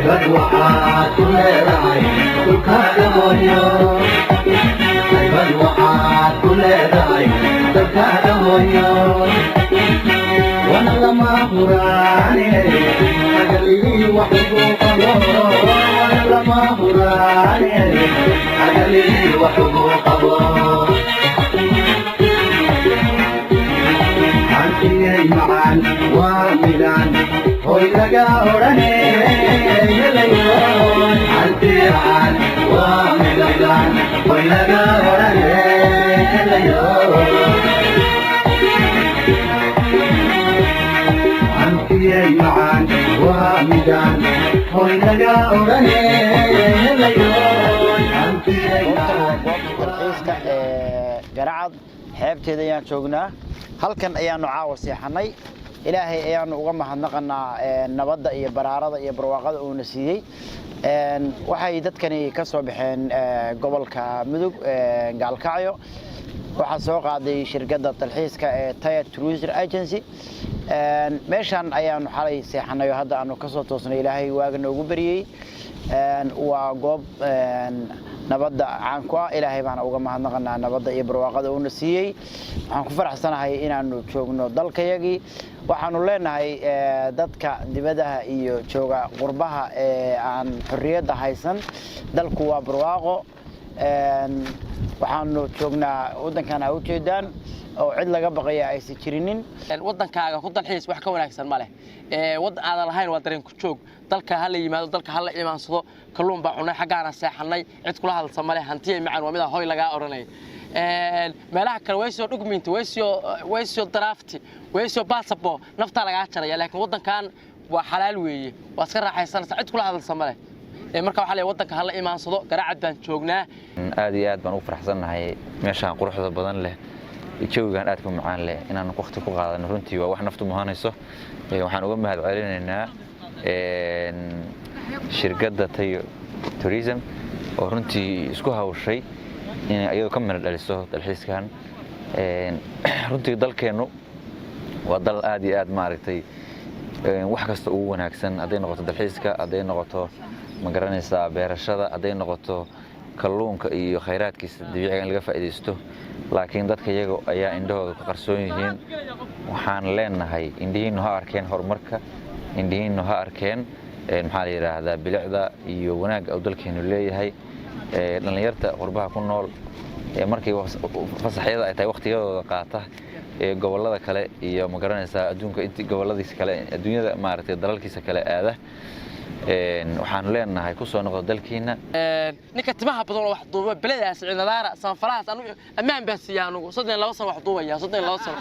وحات كل راعي دكان هويو وحات كل راعي دكان هويو وانا لما قراني عقلي وحقوق الله وانا لما قراني عقلي وحقوق الله عنتي معان وميلان هوي لقا أوراني يليون عنتي معان وميلان هوي لقا أوراني يليون عنتي معان وميلان هوي لقا أوراني يليون عنتي معان xeebteeda ayaan joognaa halkan ayaanu caawa seexanay ilaahay ayaanu uga mahadnaqanaa nabadda iyo baraarada iyo barwaaqada uu na siiyay waxay dadkani ka soo baxeen gobolka Mudug Gaalkacyo waxa soo qaaday shirkadda dalxiiska ee Taya Tourism Agency meeshan ayaanu xalay seexanay hadda aanu ka soo toosnay ilaahay waaga noogu bariyay waa goob nabadda caan ku ah ilaahay baan uga mahadnaqanaa nabadda iyo barwaaqada uu na siiyay waxaan ku faraxsanahay inaanu joogno dalkayagii waxaanu leenahay dadka dibadaha iyo jooga qurbaha ee aan xorriyadda haysan dalku waa barwaaqo waxaanu joognaa wadankan ay u jeedaan oo cid laga baqaya aysan jirinin wadankaaga ku dalxiis wax ka wanaagsan ma leh wadan aan lahayn waa dareen ku joog dalka hal yimaado dalka hal imaansado kalluun baa cunay xagaana seexanay cid kula hadalsan ma leh hantiye macaan waa mid hooy laga oranay meelaha kale way soo document way soo draft way soo passport nafta laga jaraya laakiin wadankan waa xalaal weeye waa iska raaxaysanaysa cid kula hadalsan ma leh marka waxa la wadanka hal imaansado garaacad baan joognaa aad iyo aad baan u faraxsanahay meeshaan quruxda badan leh joogan aad ku macaan leh inaan waqti ku qaadano runtii waa wax naftu muhaanayso waxaan uga mahad celinaynaa shirkadda Taya Tourism oo runtii isku hawshay in ayadu ka meel dhaliso dalxiiskan runtii dalkeenu waa dal aad iyo aad maaragtay wax kasta ugu wanaagsan haday noqoto dalxiiska haday noqoto ma garanaysaa beerashada haday noqoto kalluunka iyo khayraadkiisa dabiiciga in laga faa'iideysto laakiin dadka iyaga ayaa indhahooda ka qarsoon yihiin waxaan leenahay indhihiinu ha arkeen horumarka indhihiinu ha arkeen maxaa la yiraahdaa bilicda iyo wanaagga uu dalkeenu leeyahay dhalinyarta qurbaha ku nool markii fasaxyada ay tahay waqtigooda qaata gobolada kale iyo ma garanaysaa adduunka intii goboladiisa kale adduunyada maaragtay dalalkiisa kale aada waxaan leenahay ku soo noqdo dalkiina ninka timaha badan wax duuba biladaas ciidadaara sanfaraas anu amaan baa siyaanu 32 sano wax duubaya 32 sano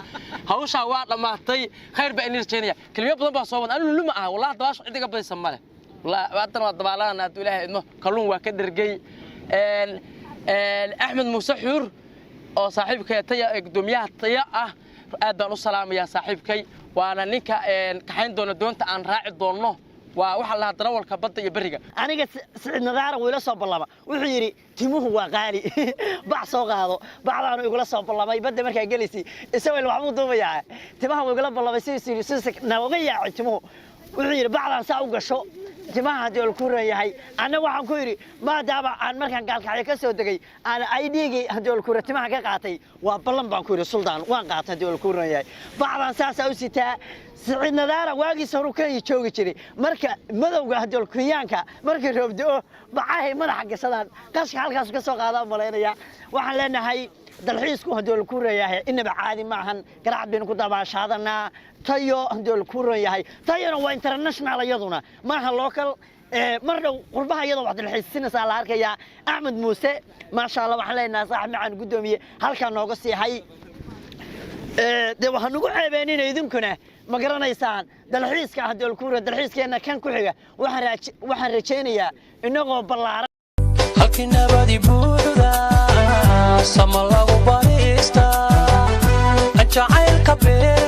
hawsha waa dhamaatay khayr baa inii jeeniya kaliya badan baa soo wada anu luma ah wallahi dabaash cidiga baysan male wallahi waadan waa dabaalana aad ilaahay idmo kalluun waa ka dhergay Ahmed Muuse Xuur oo saaxiibkay Taya gudoomiyaha Taya ah aad baan u salaamayaa saaxiibkay waana ninka kaxayn doona doonta aan raaci doono waa waxa la darawalka badda iyo bariga aniga Saciid Nadaara wayla soo ballama wuxuu yiri timuhu waa qaali bax soo qaado bacdaanu igula soo ballamay badda markaa galisay isagoo wax uu duubayaa timaha way igula ballamay si nawaga yaac timuhu wuxuu yiri bacdan saa u gasho timaha hadii uu ku reeyahay ana waxaan ku yiri maadaama aan markaan gaalkacyo ka soo dagay aan ID-gi hadii uu ku reeyo timaha ka qaatay waa ballan baan ku yiri suldaan waan qaatay hadii uu ku reeyahay bacdan saasa u sitaa Saciid Nadaara waagiis hore ka joogi jiray marka madowga hadii Kiyaanka markii roobdo bacahay madaxa gasadaan qashka halkaas ka soo qaada maleynaya waxaan leenahay dalxiisku hadii ku reeyahay inaba caadi ma ahan garacad been ku dabaashaadana Tayo hadii ku reeyahay Tayana waa international iyaduna ma aha local marna qurbaha iyadoo wax dalxiisinaysa la arkaya Ahmed Muuse ma sha Allah waxaan leenahay saaxiib macaan gudoomiye halka nooga siixay waxaan ugu ceebeenin idinkuna ma garanaysaan dalxiiska hadii ku reeyahay dalxiiskeena kan ku xiga waxaan rajaynayaa inagoo ballaaran halkii nabadi buuxda sama lagu barista jacaylka beer